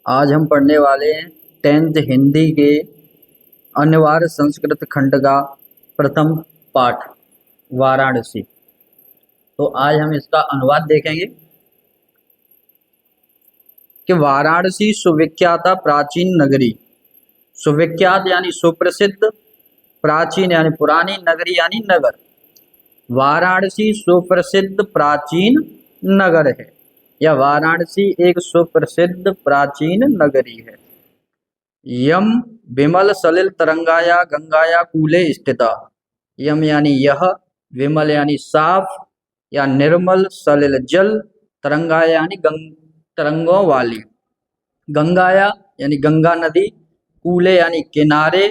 आज हम पढ़ने वाले हैं 10th हिंदी के अनिवार्य संस्कृत खंड का प्रथम पाठ वाराणसी। तो आज हम इसका अनुवाद देखेंगे कि वाराणसी सुविख्याता प्राचीन नगरी। सुविख्यात यानी सुप्रसिद्ध, प्राचीन यानी पुरानी, नगरी यानी नगर। वाराणसी सुप्रसिद्ध प्राचीन नगर है या वाराणसी एक सुप्रसिद्ध प्राचीन नगरी है। यम विमल सलिल तरंगाया गंगाया कूले स्थिता। यम यानी यह, विमल यानी साफ या निर्मल, सलिल जल, तरंगाया यानी तरंगों वाली, गंगाया यानी गंगा नदी, कूले यानी किनारे,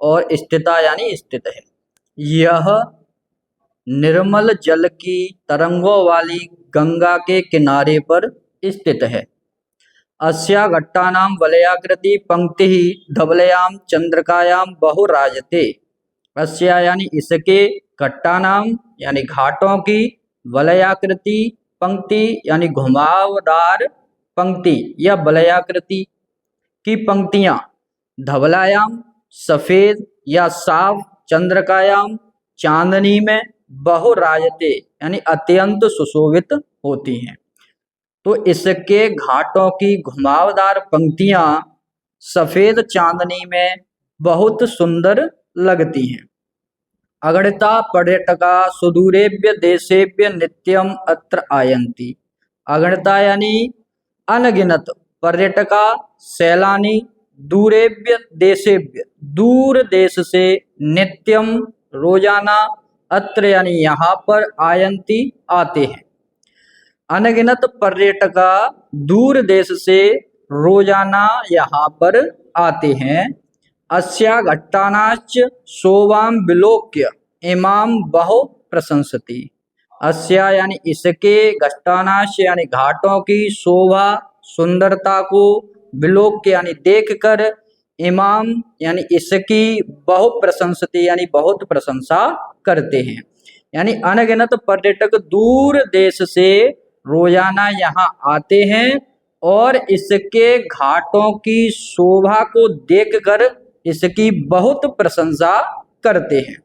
और स्थिता यानी स्थित है। यह निर्मल जल की तरंगों वाली गंगा के किनारे पर स्थित है। अस्या घट्टानां वलयाकृति पंक्ति धवलयाम चंद्रकायाम बहुराजते। अस्या यानी इसके, घट्टानाम यानी घाटों की, वलयाकृति पंक्ति यानी घुमावदार पंक्ति या वलयाकृति की पंक्तियां, धवलायाम सफेद या साफ, चंद्रकायाम चांदनी में, बहुराजते यानी अत्यंत सुशोभित होती हैं। तो इसके घाटों की घुमावदार पंक्तियां सफेद चांदनी में बहुत सुंदर लगती हैं। अगणिता पर्यटका सुदूरेभ्य देशेभ्य नित्यम अत्र आयन्ति। अगणिता यानी अनगिनत, पर्यटका सैलानी, दूरेभ्य देशेभ्य दूर देश से, नित्यम रोजाना, अत्र यानी यहाँ पर, आयन्ति आते हैं। अनगिनत पर्यटका दूर देश से रोजाना यहाँ पर आते हैं। अस्या घट्टानाश्च शोभाम विलोक्य इमाम बहु प्रशंसति। अस्या यानी इसके, घट्टानाश यानी घाटों की, शोभा सुंदरता को, विलोक्य यानी देखकर, इमाम यानी इसकी, बहु प्रशंसति यानी बहुत प्रशंसा करते हैं। यानी अनगिनत पर्यटक दूर देश से रोजाना यहाँ आते हैं और इसके घाटों की शोभा को देखकर इसकी बहुत प्रशंसा करते हैं।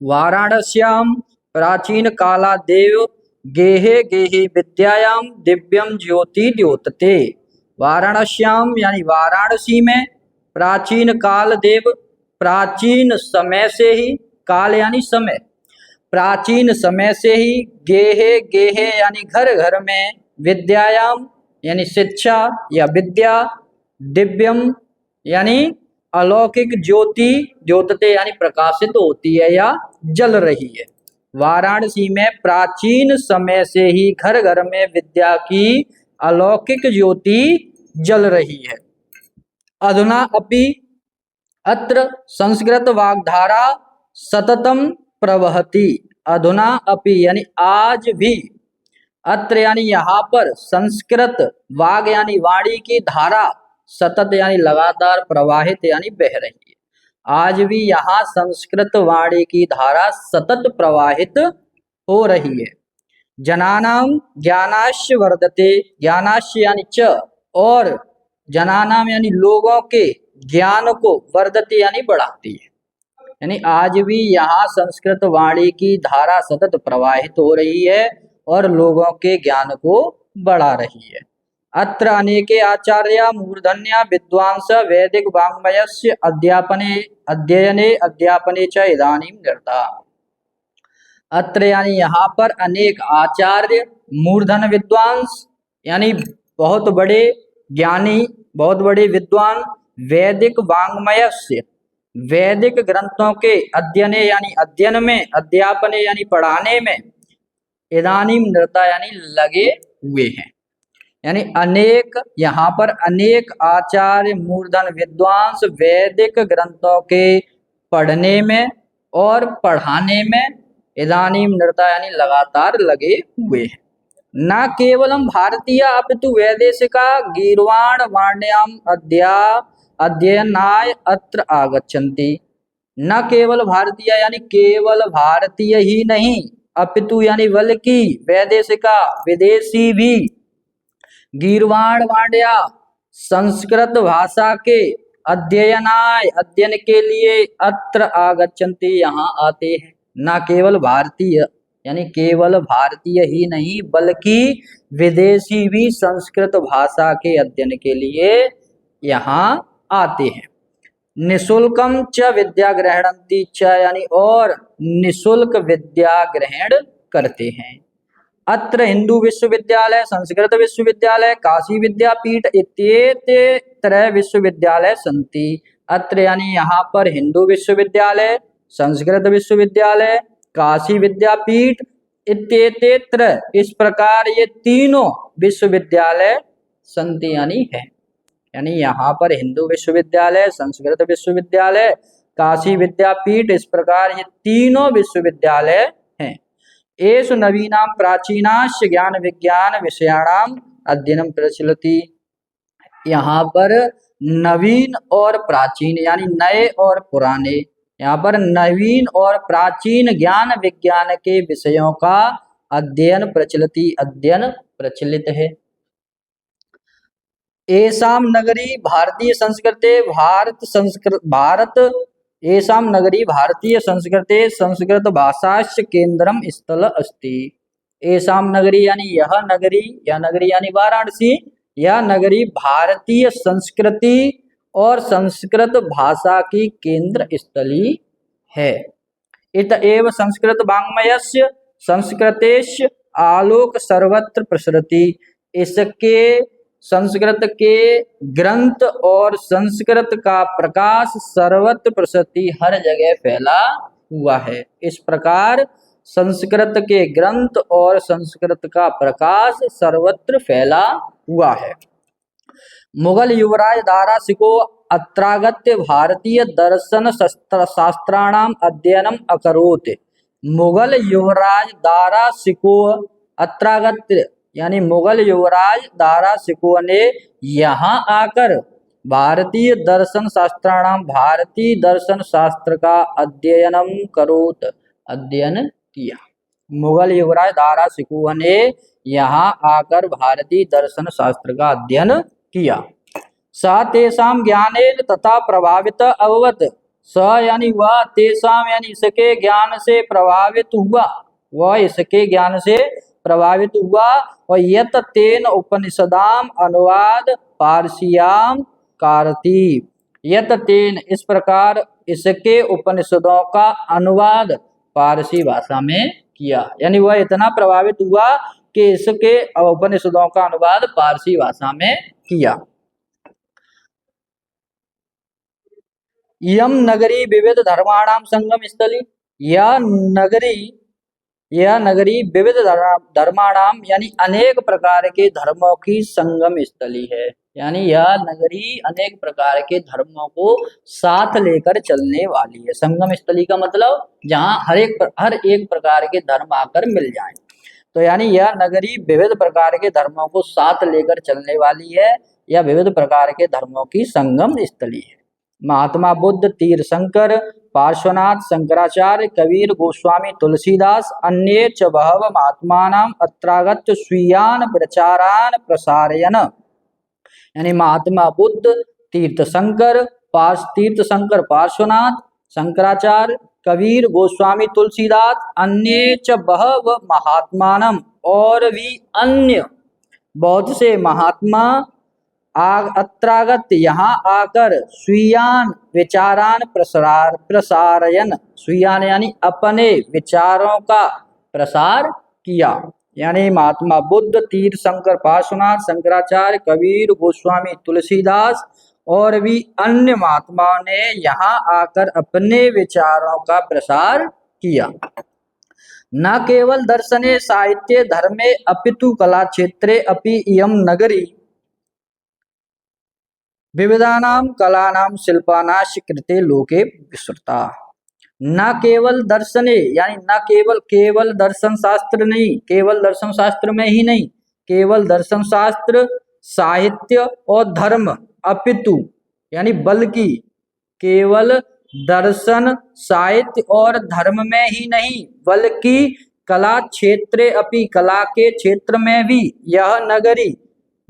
वाराणस्याम प्राचीन काला देव गेहे गेहे विद्यायाम दिव्यम ज्योति द्योतते। वाराणस्याम यानी वाराणसी में, प्राचीन काल देव प्राचीन समय से ही, काल यानी समय, प्राचीन समय से ही, गेहे गेहे यानी घर घर में, विद्यायाम यानी शिक्षा या विद्या, दिव्यम यानी अलौकिक, ज्योति द्योतते यानी प्रकाशित होती है या जल रही है। वाराणसी में प्राचीन समय से ही घर घर में विद्या की अलौकिक ज्योति जल रही है। अधुना अपि अत्र संस्कृत वाग्धारा सततम प्रवहति। अधुना अपि यानी आज भी, अत्र यानी यहाँ पर, संस्कृत वाग यानी वाणी की धारा, सतत यानी लगातार, प्रवाहित यानी बह रही है। आज भी यहाँ संस्कृत वाणी की धारा सतत प्रवाहित हो रही है। जनानाम ज्ञानाश्य वर्धते। ज्ञानाश्य यानी च, और जनानाम यानी लोगों के, ज्ञान को, वर्धते यानी बढ़ाती है। यानी आज भी यहाँ संस्कृत वाणी की धारा सतत प्रवाहित हो रही है और लोगों के ज्ञान को बढ़ा रही है। अत्र अनेके आचार्या मूर्धन्या विद्वांस वैदिक वाङ्मयस्य अध्यापने अध्ययने अध्यापने च इदानीं निरता। अत्र यानी यहाँ पर अनेक आचार्य, मूर्धन विद्वांस यानी बहुत बड़े ज्ञानी, बहुत बड़े विद्वान, वैदिक वाङ्मयस्य वैदिक ग्रंथों के, अध्ययने यानी अध्ययन में, अध्यापने यानी पढ़ाने में, इदानीम निरता यानी लगे हुए हैं। यानी अनेक, यहाँ पर अनेक आचार्य, मूर्धन विद्वांस वैदिक ग्रंथों के पढ़ने में और पढ़ाने में, इदानीम निरता यानी लगातार लगे हुए हैं। न केवलम भारतीय अपितु वैदेशिका गीर्वाण वाण्याम अध्ययनाय अत्र आगच्छन्ति। न केवल भारतीय यानी केवल भारतीय ही नहीं, अपितु यानी बल्कि, वैदेशिका विदेशी भी, गीर्वाण वाण्या संस्कृत भाषा के अध्ययन के लिए अत्र आगच्छन्ति, यहाँ आते हैं। न केवल भारतीय, यानी केवल भारतीय ही नहीं बल्कि विदेशी भी संस्कृत भाषा के अध्ययन के लिए यहाँ आते हैं। निशुल्कम च विद्या ग्रहणंती च, यानी और निशुल्क विद्या ग्रहण करते हैं। अत्र हिंदू विश्वविद्यालय, संस्कृत विश्वविद्यालय, काशी विद्यापीठ इत्येते त्रय विश्वविद्यालय सन्ति। अत्र यानी यहाँ पर हिंदू विश्वविद्यालय, संस्कृत विश्वविद्यालय, काशी विद्यापीठ इत्येते त्रय, इस प्रकार ये तीनों विश्वविद्यालय सन्ति यानी है। यानी यहाँ पर हिंदू विश्वविद्यालय, संस्कृत विश्वविद्यालय, काशी विद्यापीठ, इस प्रकार ये तीनों विश्वविद्यालय हैं। एषु नवीनां प्राचीनाश्च ज्ञान विज्ञान विषयाणाम अध्ययनम प्रचलति। यहाँ पर नवीन और प्राचीन यानी नए और पुराने, यहाँ पर नवीन और प्राचीन ज्ञान विज्ञान के विषयों का अध्ययन प्रचलति, अध्ययन प्रचलित है। एषाम नगरी भारतीय संस्कृते एषाम नगरी भारतीय संस्कृते संस्कृत भाषाश्च केंद्रम स्थल अस्ति। एषाम नगरी यानी यह नगरी, यह नगरी यानी वाराणसी, यह नगरी भारतीय संस्कृति और संस्कृत भाषा की केंद्र स्थली है। इत एव संस्कृत वाङ्मयस्य संस्कृतेश आलोक सर्वत्र प्रसरति। इसके संस्कृत के ग्रंथ और संस्कृत का प्रकाश सर्वत्र प्रसरति, हर जगह फैला हुआ है। इस प्रकार संस्कृत के ग्रंथ और संस्कृत का प्रकाश सर्वत्र फैला हुआ है। मुगल युवराज दारा सिको अत्रागत्य भारतीय दर्शन शास्त्राणाम अध्ययनम अकरोत्। मुगल युवराज दारा सिको अत्रागत्य यानी मुगल युवराज दारा सिको ने यहाँ आकर भारतीय दर्शन शास्त्राणाम, भारतीय दर्शन शास्त्र का अध्ययनम करोत्, अध्ययन किया। मुगल युवराज दारा सिको ने यहाँ आकर भारतीय दर्शन शास्त्र का अध्ययन किया। स तेषां ज्ञानेन तथा प्रभावित अभवत्। स यानी वह, तेषां यानी इसके ज्ञान से प्रभावित हुआ, वह इसके ज्ञान से प्रभावित हुआ। और यत तेन उपनिषदाम अनुवाद पारसियाम कारति। यत तेन, इस प्रकार इसके उपनिषदों का अनुवाद पारसी भाषा में किया। यानी वह इतना प्रभावित हुआ कि इसके उपनिषदों का अनुवाद पारसी भाषा में किया। यम नगरी विविध धर्माणाम संगम स्थली। यह नगरी विविध धर्माणाम यानी अनेक प्रकार के धर्मों की संगम स्थली है। यानी यह नगरी अनेक प्रकार के धर्मों को साथ लेकर चलने वाली है। संगम स्थली का मतलब जहाँ हर एक प्रकार के धर्म आकर मिल जाएं। तो यानी यह नगरी विविध प्रकार के धर्मों को साथ लेकर चलने वाली है, यह विविध प्रकार के धर्मों की संगम स्थली है। महात्मा बुद्ध, तीर्थंकर, पार्श्वनाथ, शंकराचार्य, कबीर, गोस्वामी, तुलसीदास अन्ये च बहवः महात्मानाम् अत्रागत्य स्वीयान् विचारान् प्रसारयन्। यानी महात्मा बुद्ध, तीर्थंकर, पार्श्वनाथ, शंकराचार्य, कबीर, गोस्वामी, तुलसीदास अन्ये च बहवः महात्मानम्, और भी अन्य बहुत से महात्मा अत्रागत यहाँ आकर स्वीयान विचारान प्रसारयन। स्वीयान यानी अपने विचारों का प्रसार किया। यानी महात्मा बुद्ध, तीर्थंकर, पार्श्वनाथ, शंकराचार्य, कबीर, गोस्वामी, तुलसीदास और भी अन्य महात्माओं ने यहाँ आकर अपने विचारों का प्रसार किया। न केवल दर्शने, साहित्ये, धर्मे अपितु कला क्षेत्रे अपि इयं नगरी विविधानां कलानां शिल्पानाश्च कृते लोके विस्तृता। न केवल दर्शने यानी न केवल दर्शन शास्त्र नहीं, केवल दर्शन शास्त्र में ही नहीं, केवल दर्शन शास्त्र, साहित्य और धर्म, अपितु यानी बल्कि, केवल दर्शन, साहित्य और धर्म में ही नहीं बल्कि कला क्षेत्रे अपि, कला के क्षेत्र में भी यह नगरी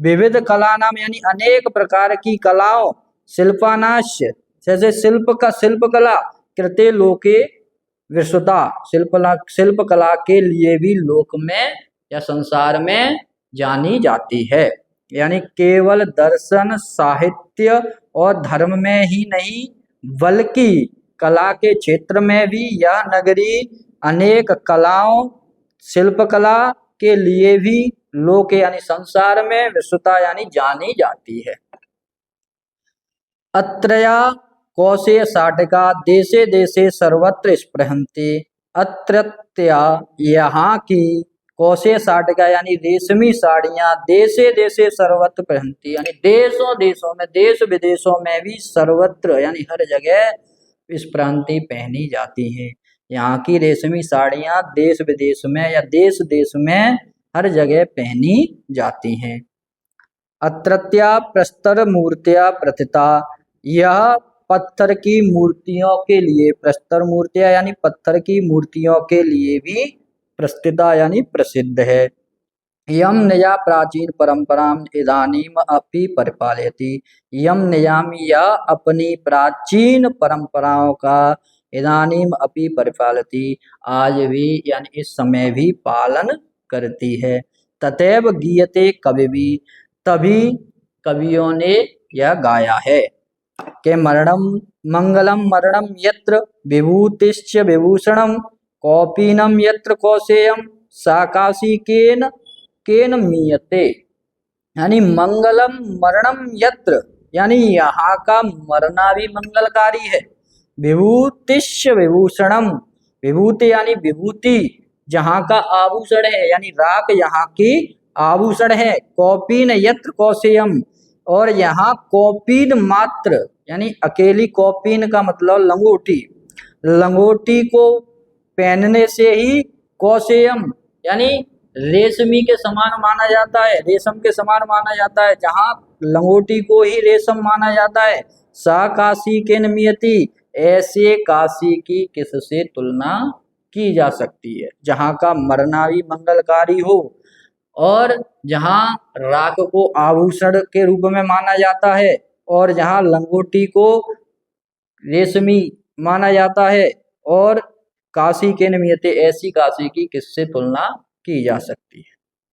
विविध कला नाम यानी अनेक प्रकार की कलाओं, शिल्पानाश्य जैसे शिल्प कला, कृते लोके विश्वता शिल्प कला के लिए भी लोक में या संसार में जानी जाती है। यानी केवल दर्शन, साहित्य और धर्म में ही नहीं बल्कि कला के क्षेत्र में भी यह नगरी अनेक कलाओं, शिल्प कला के लिए भी लोक यानी संसार में, विश्वता यानी जानी जाती है। अत्रया कौशेय साटिका देशे देशे सर्वत्र स्पृहन्ति। अत्रत्या यहाँ की कौशेय साटिका यानी रेशमी साड़ियाँ देशे देशे सर्वत्र पहनती यानी देशों देशों में, देश विदेशों में भी सर्वत्र यानी हर जगह स्पृहन्ति पहनी जाती है। यहाँ की रेशमी साड़ियाँ देश विदेश में या देश देश में हर जगह पहनी जाती हैं। अत्रत्या प्रस्तर मूर्तिया प्रथिता, यह पत्थर की मूर्तियों के लिए, प्रस्तर मूर्तियां यानी पत्थर की मूर्तियों के लिए भी प्रस्थिता यानी प्रसिद्ध है। यम निजा प्राचीन परंपराम इदानीम अपि परिपालयति, यम निजाम यह अपनी प्राचीन परंपराओं का इदानीम अपि परिपालयति आज भी यानी इस समय भी पालन करती है। तथैव गीयते कवि भी, तभी कवियों ने यह गाया है कि मरणम मंगलम मरणम यत्र विभूतिश्च विभूषणम कौपीनम यत्र कौशेयम साकाशी केन केन मीयते, यानी मंगलम मरणम यत्र यानी यहाँ का मरना भी मंगलकारी है। विभूतिश्च विभूषणम, विभूति यानी विभूति जहाँ का आभूषण है यानी राख यहाँ की आभूषण है। कौपीन यत्र कौशेयम, और यहाँ कौपीन मात्र यानी अकेली कौपीन का मतलब लंगोटी, लंगोटी को पहनने से ही कौशेयम यानी रेशमी के समान माना जाता है, रेशम के समान माना जाता है। जहाँ लंगोटी को ही रेशम माना जाता है। सा काशी के नियति, ऐसे काशी की किससे तुलना की जा सकती है जहाँ का मरना भी मंगलकारी हो और जहाँ राख को आभूषण के रूप में माना जाता है और जहाँ लंगोटी को रेशमी माना जाता है। और काशी के निमित्ते, ऐसी काशी की किससे तुलना की जा सकती है।